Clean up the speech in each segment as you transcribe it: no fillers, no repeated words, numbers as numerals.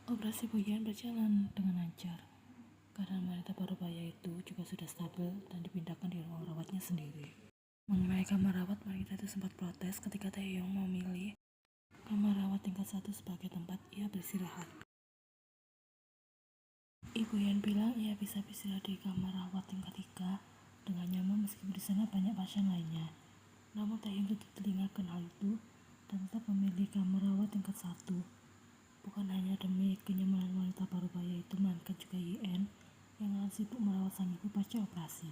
Operasi Boyan berjalan dengan lancar. Keadaan wanita parubaya itu juga sudah stabil dan dipindahkan di ruang rawatnya sendiri. Mengenai kamar rawat, wanita itu sempat protes ketika Taeyong memilih kamar rawat tingkat 1 sebagai tempat ia beristirahat. Ibu Yan bilang ia bisa beristirahat di kamar rawat tingkat 3 dengan nyaman meskipun di sana banyak pasien lainnya. Namun Taeyong tutup telinga akan hal itu dan tetap memilih kamar rawat tingkat 1. Bukan hanya demi kenyamanan wanita parubaya itu, melainkan juga Yen yang akan sibuk merawat sang ibu pasca operasi.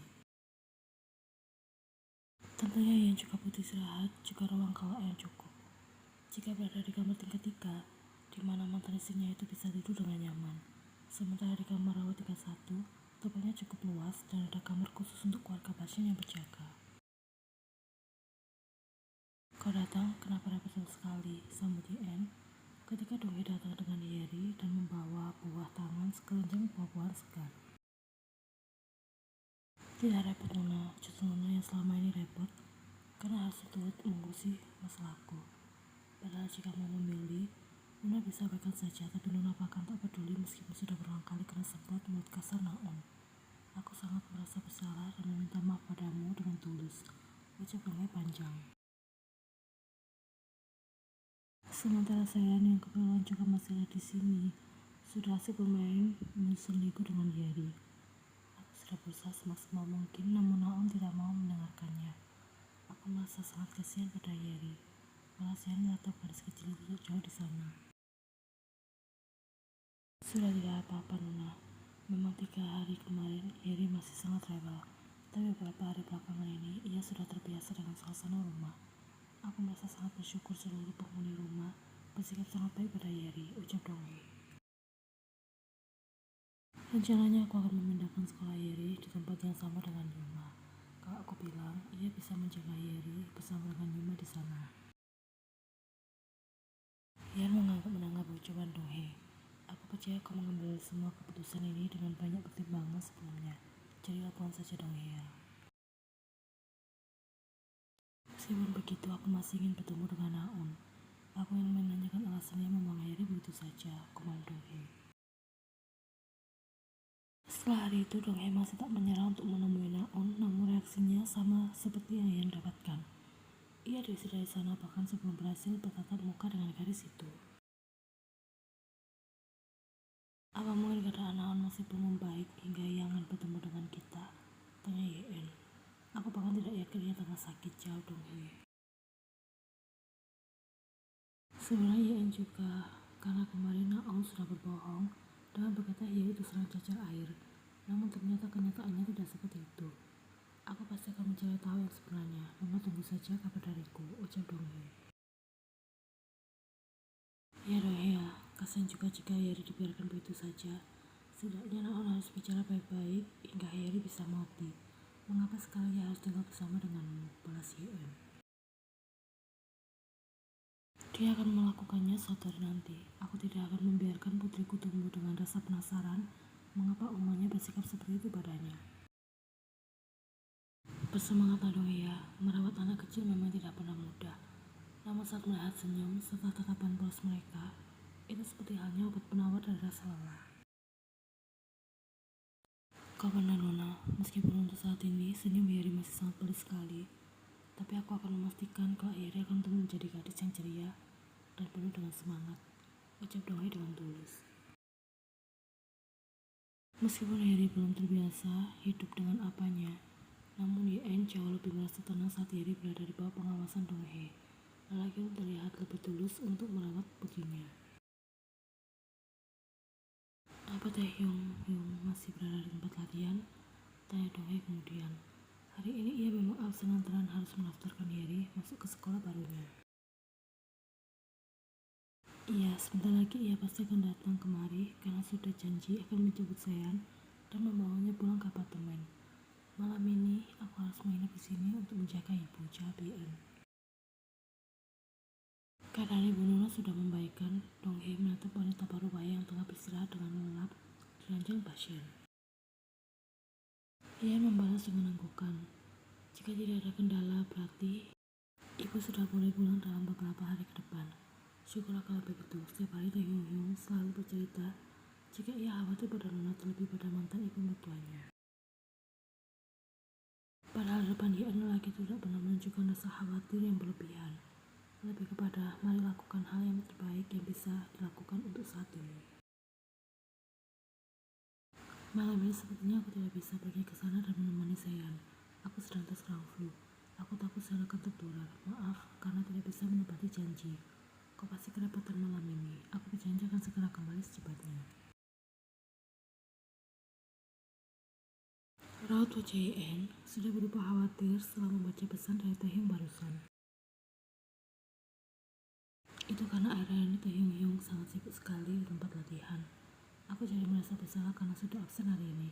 Tentunya Yen juga butuh istirahat jika ruang kawat yang cukup. Jika berada di kamar tingkat 3, di mana mantan istrinya itu bisa tidur dengan nyaman. Sementara di kamar rawat tingkat 1, tempatnya cukup luas dan ada kamar khusus untuk keluarga pasien yang berjaga. Kau datang, kenapa betul sekali, sambut Yen ketika Donghae datang dengan Yeri dan membawa buah tangan sekeranjang buah-buahan segar. Tidak repot Nona, justru Nona yang selama ini repot karena harus turut mengurusi masalahku. Padahal jika mau memilih, Nona bisa abaikan saja, tapi Nona bahkan tak peduli meskipun sudah berulang kali kena semprot mulut kasar Naon. Aku sangat merasa bersalah dan meminta maaf padamu dengan tulus, ucap Donghae panjang. Sementara saya yang keperluan juga masih ada di sini, sudah asik bermain menyusun Lego dengan Yeri. Aku sudah berusaha semaksimal mungkin, namun Naon tidak mau mendengarkannya. Aku merasa sangat kasihan pada Yeri. Kasihan menatap gadis kecil itu jauh di sana. Sudah tidak apa-apa Nona. Memang 3 hari kemarin Yeri masih sangat rewel, tapi beberapa hari belakangan ini ia sudah terbiasa dengan suasana rumah. Aku merasa sangat bersyukur seluruh penghuni rumah bersikap sangat baik pada Yeri, ucap Donghae. Rencananya aku akan memindahkan sekolah Yeri di tempat yang sama dengan Yuma. Kalau aku bilang, ia bisa menjaga Yeri bersama dengan Yuma di sana. Yan menganggap ucapan Donghae. Aku percaya kau mengambil semua keputusan ini dengan banyak pertimbangan sebelumnya. Jadi lakukan saja Donghae. Meskipun begitu, aku masih ingin bertemu dengan Naon. Aku ingin menanyakan alasannya membuang Yeri begitu saja, komentar Donghae. Setelah hari itu, Donghae masih tak menyerah untuk menemui Naon, namun reaksinya sama seperti yang Yan dapatkan. Ia diusir dari sana bahkan sebelum berhasil bertatap muka dengan gadis itu. Apa mungkin keadaan Naon masih belum membaik hingga ia akan bertemu dengan kita? Tanya Yen. Aku bahkan tidak yakin ia tengah sakit, jawab Donghae. Sebenarnya Yen juga, karena kemarin Naon sudah berbohong dengan berkata ia itu sedang cacar air. Namun ternyata kenyataannya tidak seperti itu. Aku pasti akan mencari tahu yang sebenarnya. Nona tunggu saja kabar dariku, ucap Donghae. Ya Donghae, kasihan juga jika Yeri dibiarkan begitu saja. Setidaknya Naon harus bicara baik-baik hingga Yeri bisa mengerti. Mengapa sekarang ia harus tinggal bersama denganmu, balas Yen. Dia akan melakukannya suatu hari nanti. Aku tidak akan membiarkan putriku tumbuh dengan rasa penasaran mengapa omanya bersikap seperti itu padanya. Bersemangatlah Donghae, merawat anak kecil memang tidak pernah mudah. Namun saat melihat senyum serta tatapan polos mereka, itu seperti halnya obat penawar dari rasa lelah. Kau benar Nona, meskipun untuk saat ini senyum Yeri masih sangat pelik sekali, tapi aku akan memastikan kalau Yeri akan tumbuh menjadi gadis yang ceria dan penuh dengan semangat, ucap Donghae dengan tulus. Meskipun Yeri belum terbiasa hidup dengan apanya, namun Yen jauh lebih merasa tenang saat Yeri berada di bawah pengawasan Donghae. Lelaki itu terlihat lebih tulus untuk merawat putrinya. Apa Taehyung masih berada di tempat latihan? Tanya Donghae kemudian. Hari ini ia memang absen lantaran harus mendaftarkan Yeri masuk ke sekolah barunya. Iya, sebentar lagi ia pasti akan datang kemari karena sudah janji akan menjemput Sean dan membawanya pulang ke apartemen. Malam ini aku harus menginap di sini untuk menjaga ibu, jawab Yen. Keadaan ibu Nona sudah membaikkan. Donghae menatap wanita parubaya yang tengah beristirahat dengan lelap di ranjang pasien. Yen membalas dengan anggukan. Jika tidak ada kendala, berarti ibu sudah boleh pulang dalam beberapa hari ke depan. Syukurlah kalau begitu. Setiap hari Tae Hyung selalu bercerita jika ia khawatir pada Luna terlebih pada mantan ibu mertuanya. Padahal depan Hien lelaki itu tidak pernah menunjukkan rasa khawatir yang berlebihan. Lebih kepada mari lakukan hal yang terbaik yang bisa dilakukan untuk saat ini. Malam ini sepertinya aku tidak bisa pergi ke sana dan menemani Sean. Aku sedang terserang flu. Aku takut saya akan tertular. Maaf karena tidak bisa menepati janji. Kau pasti kerepotan malam ini. Aku berjanji akan segera kembali secepatnya. Raut wajah Hien sudah berubah khawatir setelah membaca pesan dari Tae Hyung barusan. Itu karena akhir-akhir ini Tae Hyung sangat sibuk sekali di tempat latihan. Aku jadi merasa bersalah karena sudah absen hari ini.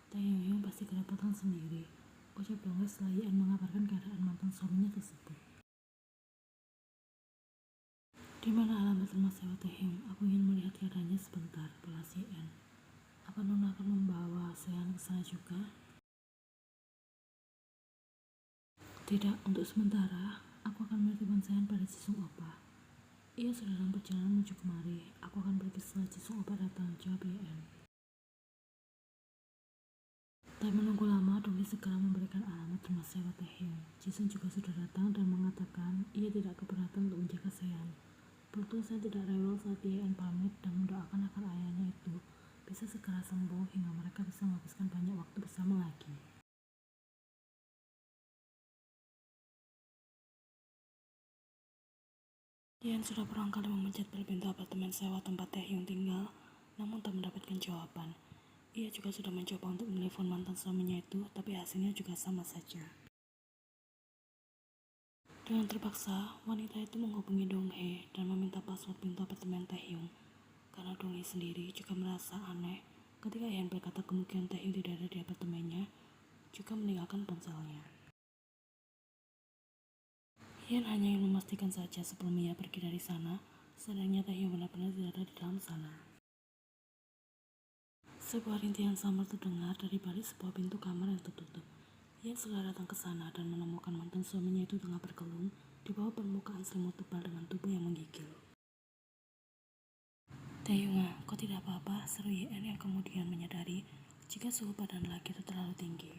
Tae Hyung pasti kerepotan sendiri. Ucap Donghae setelah Hien mengabarkan keadaan mantan suaminya tersebut. Di mana alamat rumah sewa Tae Hyung? Aku ingin melihat keadaannya sebentar, balas Hien. Apa Nona akan membawa Sean ke sana juga? Tidak, untuk sementara, aku akan menitipkan Sean pada Jisung Opa. Ia sudah dalam perjalanan menuju kemari. Aku akan pergi setelah Jisung Opa datang, jawab Hien. Tak menunggu lama, Donghae segera memberikan alamat rumah sewa Tae Hyung. Jisung juga sudah datang dan mengatakan ia tidak keberatan untuk menjaga Sean. Beruntung Sean tidak rewel saat Hien pamit dan mendoakan agar ayahnya itu bisa segera sembuh hingga mereka bisa menghabiskan banyak waktu bersama lagi. Hien sudah berulang kali memencet bel pintu apartemen sewa tempat Tae Hyung tinggal, namun tak mendapatkan jawaban. Ia juga sudah mencoba untuk menelpon mantan suaminya itu, tapi hasilnya juga sama saja. Dengan terpaksa, wanita itu menghubungi Donghae dan meminta password pintu apartemen Tae Hyung. Karena Donghae sendiri juga merasa aneh ketika Hien berkata kemungkinan Tae Hyung tidak ada di apartemennya, juga meninggalkan ponselnya. Hien hanya ingin memastikan saja sebelum ia pergi dari sana, seandainya Tae Hyung benar-benar tidak ada di dalam sana. Sebuah rintihan samar terdengar dari balik sebuah pintu kamar yang tertutup. Hien segera datang ke sana dan menemukan mantan suaminya itu tengah berkelum di bawah permukaan selimut tebal dengan tubuh yang menggigil. Tae Hyung, kau tidak apa-apa, seru Hien yang kemudian menyadari jika suhu badan lelaki itu terlalu tinggi.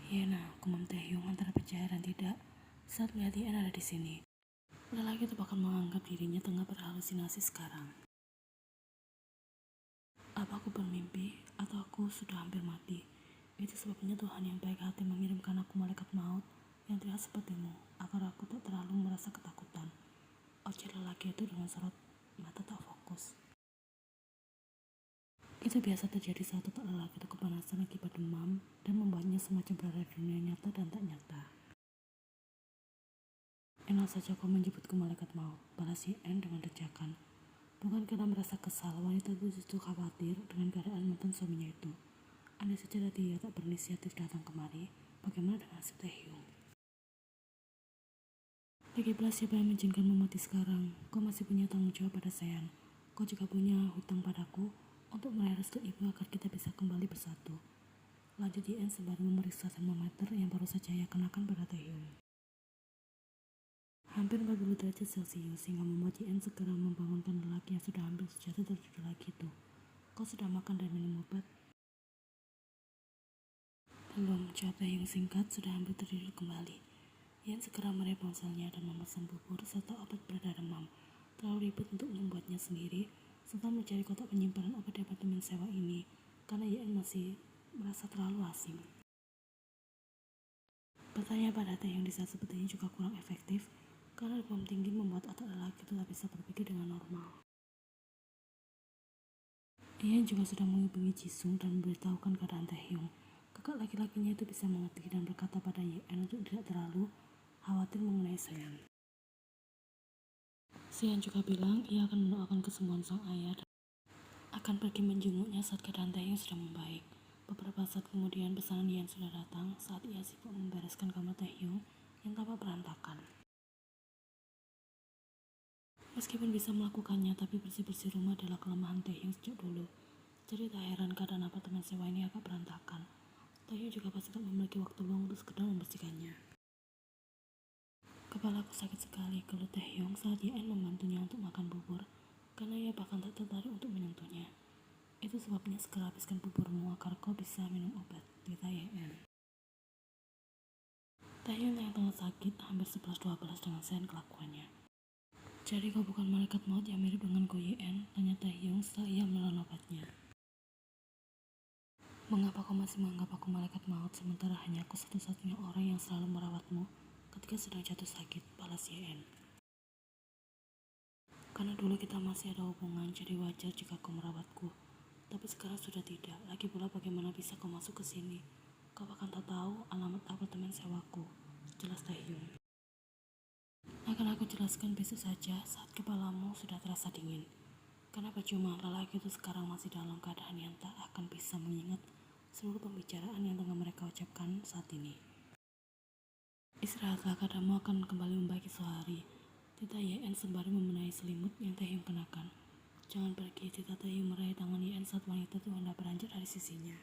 Hien, gumam Tae Hyung antara percaya dan tidak saat melihat Hien ada di sini. Lelaki itu bahkan menganggap dirinya tengah berhalusinasi sekarang. Apa aku bermimpi atau aku sudah hampir mati? Itu sebabnya Tuhan yang baik hati mengirimkan aku malaikat maut yang terlihat sepertimu agar aku tak terlalu merasa ketakutan. Ujar lelaki itu dengan sorot mata tak fokus. Itu biasa terjadi saat otak lelaki itu kepanasan akibat demam dan membuatnya semacam berada di dunia nyata dan tak nyata. Enak saja kau menyebutku malaikat maut, balas Hien dengan dejakan. Bukan karena merasa kesal, wanita itu justru khawatir dengan keadaan mantan suaminya itu. Andai saja dia tak berinisiatif datang kemari, bagaimana dengan nasib Tae Hyung? Lagi pula siapa yang mengizinkanmu mati sekarang? Kau masih punya tanggung jawab pada Sean. Kau juga punya hutang padaku untuk meraih restu ibu agar kita bisa kembali bersatu. Lanjut Hien sembari memeriksa termometer yang baru saja ia kenakan pada Tae Hyung. Hampir 40 derajat Celcius sehingga membuat Hien segera membangunkan lelaki yang sudah hampir sejatuh tertidur lagi itu. Kau sudah makan dan minum obat? Belum, jawab Tae Hyung singkat, sudah hampir tertidur kembali. Hien segera meraih ponselnya dan memesan bubur serta obat pereda demam. Terlalu ribet untuk membuatnya sendiri, serta mencari kotak penyimpanan obat di apartemen sewa ini, karena Hien masih merasa terlalu asing. Bertanya pada Tae Hyung di saat seperti ini juga kurang efektif, karena demam tinggi membuat otak lelaki itu tak bisa berpikir dengan normal. Hien juga sudah menghubungi Jisung dan memberitahukan keadaan Tae Hyung. Kakak laki-lakinya itu bisa mengerti dan berkata pada Hien untuk tidak terlalu khawatir mengenai Sean. Sean juga bilang ia akan mendoakan kesembuhan sang ayah dan akan pergi menjenguknya saat keadaan Tae Hyung sudah membaik. Beberapa saat kemudian pesanan Hien sudah datang saat ia sibuk membereskan kamar Tae Hyung yang tampak berantakan. Meskipun bisa melakukannya, tapi bersih-bersih rumah adalah kelemahan Tae Hyung sejak dulu. Jadi tak heran keadaan apartemen sewa ini agak berantakan. Tae Hyung juga pasti tak memiliki waktu luang untuk sekedar membersihkannya. Kepalaku sakit sekali, gelut Taehyung saat Yeon membantunya untuk makan bubur, karena ia bahkan tak tertarik untuk menyentuhnya. Itu sebabnya segera habiskan buburmu agar kau bisa minum obat, tita Yeon. Taehyung yang tengah sakit hampir 11-12 dengan sen kelakuannya. Jadi kau bukan malaikat maut yang mirip dengan Go Yeon, tanya Taehyung setelah ia menelan obatnya. Mengapa kau masih menganggap aku malaikat maut sementara hanya aku satu-satunya orang yang selalu merawatmu ketika sedang jatuh sakit, balas Yeon. Karena dulu kita masih ada hubungan, jadi wajar jika kau merawatku. Tapi sekarang sudah tidak. Lagi pula bagaimana bisa kau masuk ke sini? Kau bahkan tak tahu alamat apartemen sewaku, jelas Taehyung. Akan aku jelaskan besok saja saat kepalamu sudah terasa dingin. Karena percuma lelaki itu sekarang masih dalam keadaan yang tak akan bisa mengingat seluruh pembicaraan yang tengah mereka ucapkan saat ini. Istirahatlah, keadaanmu akan kembali membaik esok hari, tita Yeon sembari membenahi selimut yang Taehyung kenakan. Jangan pergi, tita Taehyung meraih tangan Yeon saat wanita itu hendak beranjak dari sisinya.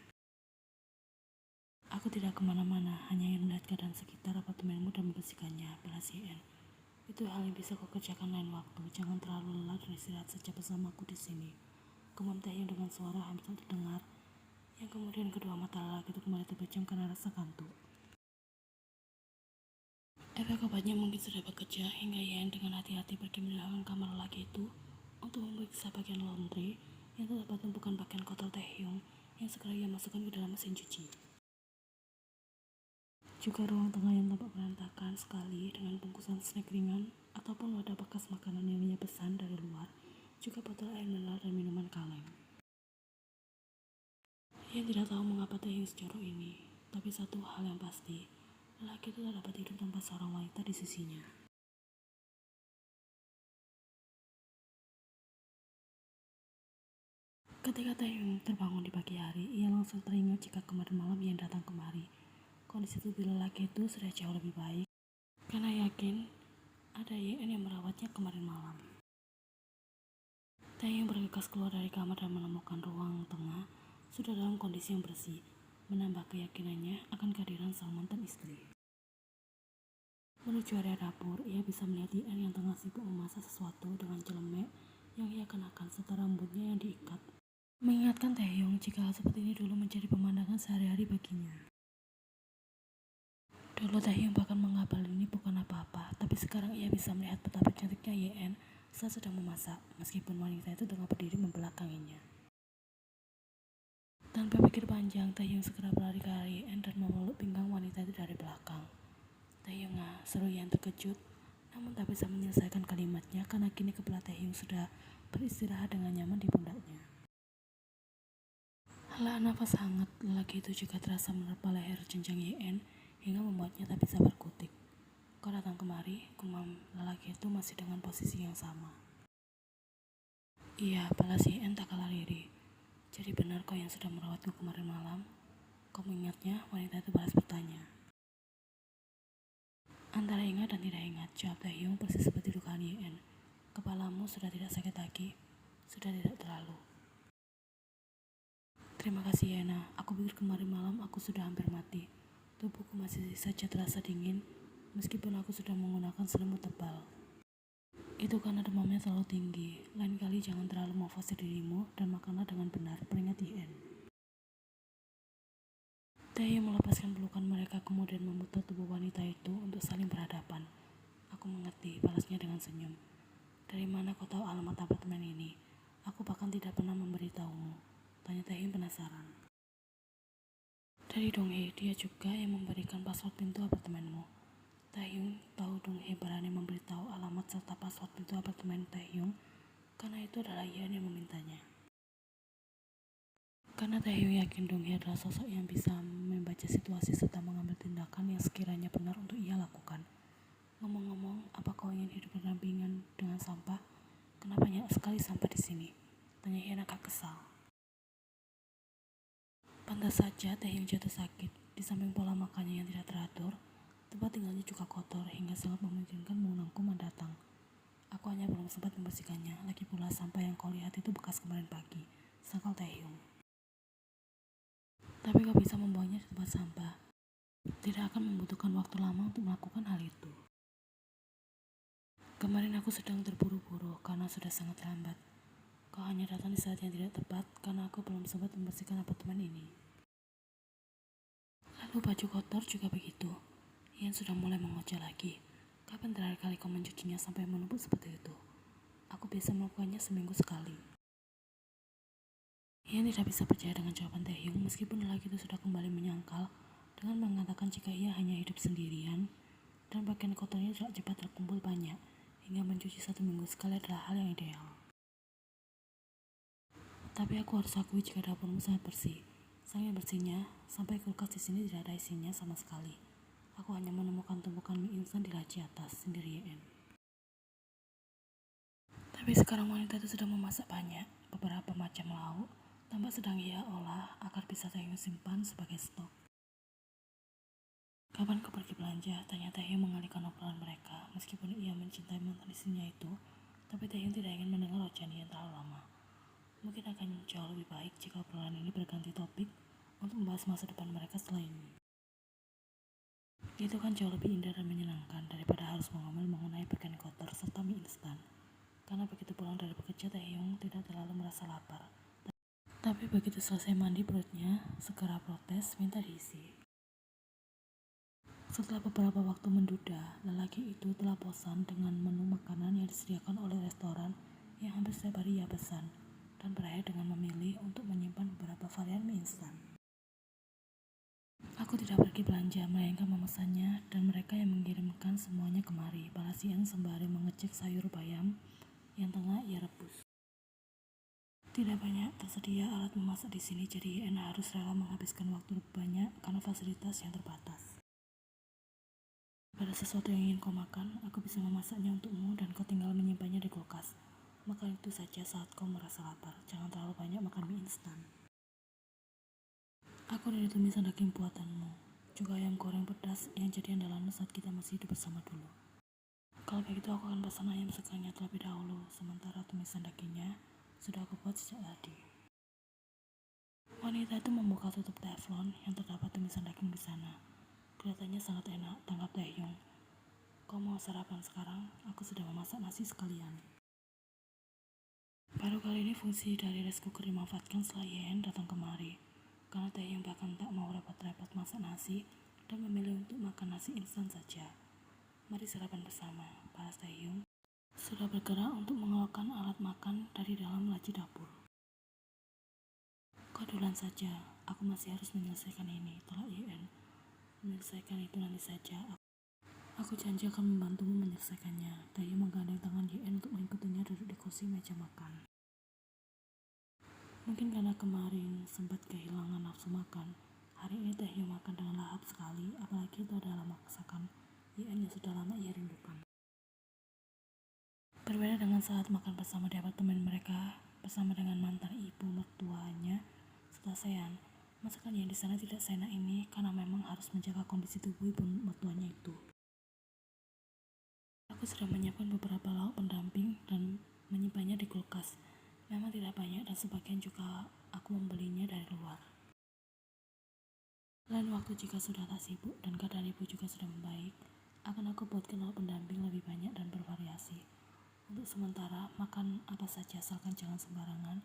Aku tidak kemana-mana, hanya ingin melihat keadaan sekitar apartemenmu dan membersihkannya, balas Yeon. Itu hal yang bisa kau kerjakan lain waktu. Jangan terlalu lelah dan istirahat saja bersamaku di sini. Gumam Taehyung dengan suara hampir tak terdengar. Yang kemudian kedua mata lelaki itu kembali terpejam karena rasa kantuk. Efek obatnya mungkin sudah bekerja hingga Yeon dengan hati-hati pergi meninggalkan kamar lelaki itu untuk memeriksa bagian laundry yang terdapat tumpukan pakaian kotor Taehyung yang segera ia masukkan ke dalam mesin cuci. Juga ruang tengah yang tampak berantakan sekali dengan bungkusan snack ringan ataupun wadah bekas makanan yang ia pesan dari luar, juga botol air mineral dan minuman kaleng. Ia tidak tahu mengapa Taehyung sejauh ini, tapi satu hal yang pasti, lelaki itu tak dapat hidup tanpa seorang wanita di sisinya. Ketika Taehyung terbangun di pagi hari, ia langsung teringat jika kemarin malam ia datang kemari. Kondisi tubuh lelaki itu sudah jauh lebih baik, karena yakin ada Yeon yang merawatnya kemarin malam. Taehyung bergegas keluar dari kamar dan menemukan ruang tengah sudah dalam kondisi yang bersih, menambah keyakinannya akan kehadiran sang mantan istri. Menuju area dapur, ia bisa melihat Yeon yang tengah sibuk memasak sesuatu dengan celemek yang ia kenakan serta rambutnya yang diikat. Mengingatkan Taehyung jika hal seperti ini dulu menjadi pemandangan sehari-hari baginya. Dulu Taehyung bahkan menganggap ini bukan apa-apa, tapi sekarang ia bisa melihat betapa cantiknya Yeon saat sedang memasak, meskipun wanita itu tengah berdiri membelakanginya. Tanpa pikir panjang, Taehyung segera berlari ke arah Yeon dan memeluk pinggang wanita itu dari belakang. Taehyung, seru Yeon terkejut, namun tak bisa menyelesaikan kalimatnya karena kini kepala Taehyung sudah beristirahat dengan nyaman di pundaknya. Hela nafas hangat, lelaki itu juga terasa menerpa leher jenjang Yeon hingga membuatnya tak bisa berkutik. Kau datang kemari, gumam lelaki itu masih dengan posisi yang sama. Iya, balas Yeon tak kalah lirih. Jadi benar kau yang sudah merawatku kemarin malam? Kau mengingatnya? Wanita itu balas bertanya. Antara ingat dan tidak ingat, jawab Taehyung persis seperti dugaan Yeon. Kepalamu sudah tidak sakit lagi, sudah tidak terlalu. Terima kasih Yena, aku pikir kemarin malam aku sudah hampir mati. Tubuhku masih saja terasa dingin, meskipun aku sudah menggunakan selimut tebal. Itu karena demamnya terlalu tinggi. Lain kali jangan terlalu memforsir dirimu dan makanlah dengan benar, peringat Yeon. Taehyung melepaskan pelukan mereka kemudian memutar tubuh wanita itu untuk saling berhadapan. Aku mengerti, balasnya dengan senyum. Dari mana kau tahu alamat apartemen ini? Aku bahkan tidak pernah memberitahumu, tanya Taehyung penasaran. Dari Donghae, dia juga yang memberikan password pintu apartemenmu. Taehyung tahu Donghae berani memberitahu alamat serta password pintu apartemen Taehyung karena itu adalah Yeon yang memintanya. Karena Taehyung yakin Donghae adalah sosok yang bisa membaca situasi serta mengambil tindakan yang sekiranya benar untuk ia lakukan. Ngomong-ngomong, apa kau ingin hidup berdampingan dengan sampah? Kenapa banyak sekali sampah di sini? Tanya Yeon agak kesal. Pantas saja Taehyung jatuh sakit. Di samping pola makannya yang tidak teratur, tempat tinggalnya juga kotor hingga sangat memungkinkan mengundangku mendatang. Aku hanya belum sempat membersihkannya. Lagi pula sampah yang kau lihat itu bekas kemarin pagi, sangkal Taehyung. Tapi kau bisa membuangnya di tempat sampah. Tidak akan membutuhkan waktu lama untuk melakukan hal itu. Kemarin aku sedang terburu-buru karena sudah sangat lambat. Kau hanya datang di saat yang tidak tepat karena aku belum sempat membersihkan apartemen ini. Lalu baju kotor juga begitu. Ian sudah mulai mengoceh lagi. Kapan terakhir kali kau mencucinya sampai menumpuk seperti itu? Aku biasa melakukannya seminggu sekali. Ian tidak bisa percaya dengan jawaban Taehyung meskipun lelaki itu sudah kembali menyangkal dengan mengatakan jika ia hanya hidup sendirian dan pakaian kotornya tidak cepat terkumpul banyak hingga mencuci 1 minggu sekali adalah hal yang ideal. Tapi aku harus akui jika dapurmu sangat bersih. Saking bersihnya, sampai kulkas di sini tidak ada isinya sama sekali. Aku hanya menemukan tumpukan mie instan di laci atas, sendiri Yen. Tapi sekarang wanita itu sudah memasak banyak, beberapa macam lauk, tampak sedang ia olah agar bisa Taehyung simpan sebagai stok. Kapan kau pergi belanja? Tanya Taehyung mengalihkan obrolan mereka. Meskipun ia mencintai mantan istrinya itu, tapi Taehyung tidak ingin mendengar ocehan yang terlalu lama. Mungkin akan jauh lebih baik jika obrolan ini berganti topik untuk membahas masa depan mereka setelah ini. Itu kan jauh lebih indah dan menyenangkan daripada harus mengomel mengenai pakaian kotor serta mie instan. Karena begitu pulang dari bekerja, Taehyung tidak terlalu merasa lapar. Tapi begitu selesai mandi perutnya segera protes minta diisi. Setelah beberapa waktu menduda, lelaki itu telah bosan dengan menu makanan yang disediakan oleh restoran yang hampir setiap hari ia pesan, dan berakhir dengan memilih untuk menyimpan beberapa varian mie instan. Aku tidak pergi belanja, melainkan memesannya, dan mereka yang mengirimkan semuanya kemari, balas Ian sembari mengecek sayur bayam yang tengah ia rebus. Tidak banyak tersedia alat memasak di sini, jadi Ian harus rela menghabiskan waktu lebih banyak karena fasilitas yang terbatas. Pada sesuatu yang ingin kau makan, aku bisa memasaknya untukmu dan kau tinggal menyimpannya di kulkas. Makan itu saja saat kau merasa lapar. Jangan terlalu banyak makan mie instan. Aku dari tumisan daging buatanmu, juga ayam goreng pedas yang jadi andalanmu saat kita masih hidup bersama dulu. Kalau begitu aku akan pesan ayam sekangnya terlebih dahulu, sementara tumisan dagingnya sudah aku buat sejak tadi. Wanita itu membuka tutup teflon yang terdapat tumisan daging di sana. Kelihatannya sangat enak, tanggap Taehyung. Kau mau sarapan sekarang? Aku sudah memasak nasi sekalian. Baru kali ini fungsi dari rice cooker dimanfaatkan setelah Yen datang kemari. Karena Taehyung bahkan tak mau repot-repot masak nasi dan memilih untuk makan nasi instan saja. Mari sarapan bersama, balas Taehyung. Sudah bergerak untuk mengeluarkan alat makan dari dalam laci dapur. Kau duluan saja, aku masih harus menyelesaikan ini, tolak Yen. Menyelesaikan itu nanti saja. Aku janji akan membantumu menyelesaikannya. Taehyung menggandeng tangan Yen untuk mengikutinya duduk di kursi meja makan. Mungkin karena kemarin sempat kehilangan nafsu makan, hari ini Taehyung makan dengan lahap sekali, apalagi itu adalah masakan Yen yang sudah lama ia rindukan. Berbeda dengan saat makan bersama di apartemen mereka bersama dengan mantan ibu mertuanya setelah Sean, masakan yang di sana tidak seenak ini karena memang harus menjaga kondisi tubuh ibu mertuanya itu. Aku sudah menyiapkan beberapa lauk pendamping dan menyimpannya di kulkas. Memang tidak banyak dan sebagian juga aku membelinya dari luar. Lain waktu jika sudah tak sibuk dan keadaan ibu juga sudah membaik, akan aku buatkan lauk pendamping lebih banyak dan bervariasi. Untuk sementara, makan apa saja asalkan jangan sembarangan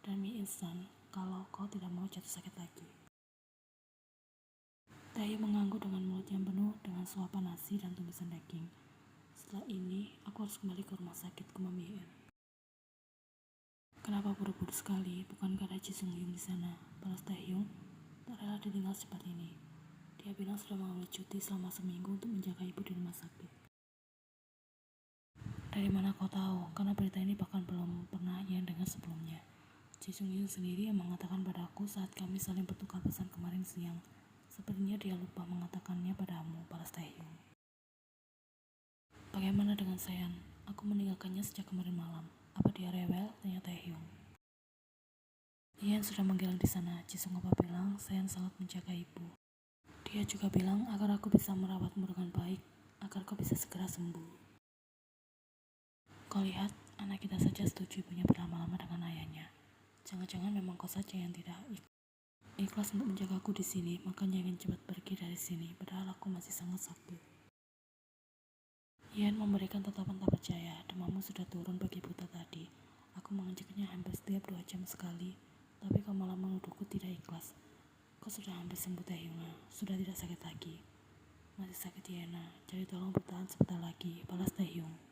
dan mie instan kalau kau tidak mau jatuh sakit lagi. Taehyung mengangguk dengan mulut yang penuh dengan suapan nasi dan tumisan daging. Setelah ini, aku harus kembali ke rumah sakit ke Mami Yen. Kenapa buru-buru sekali? Bukankah ada Ji Sung Hyun di sana? Balas Taehyung, tak rela ditinggal secepat ini. Dia bilang sudah mengambil cuti selama seminggu untuk menjaga ibu di rumah sakit. Dari mana kau tahu? Karena berita ini bahkan belum pernah Yen dengar sebelumnya. Ji Sung Hyun sendiri yang mengatakan padaku saat kami saling bertukar pesan kemarin siang. Sepertinya dia lupa mengatakannya padamu, balas Taehyung. Bagaimana dengan Sean? Aku meninggalkannya sejak kemarin malam. Apa dia rewel? Tanya Taehyung. Yen sudah menggilang di sana. Ji Sung Apa bilang Sean sangat menjaga ibu. Dia juga bilang agar aku bisa merawatmu dengan baik, agar kau bisa segera sembuh. Kau lihat, anak kita saja setuju ibunya berlama-lama dengan ayahnya. Jangan-jangan memang kau saja yang tidak ikhlas untuk menjagaku di sini, makanya ingin cepat pergi dari sini, padahal aku masih sangat sakit. Ian memberikan tatapan tak percaya. Demammu sudah turun bagi buta tadi. Aku mengejaknya hampir setiap 2 jam sekali, tapi kau malah menuduhku tidak ikhlas. Kau sudah hampir sembuh Teh Hyuna, sudah tidak sakit lagi. Masih sakit Yena, jadi tolong bertahan sebentar lagi, balas Teh Hyung.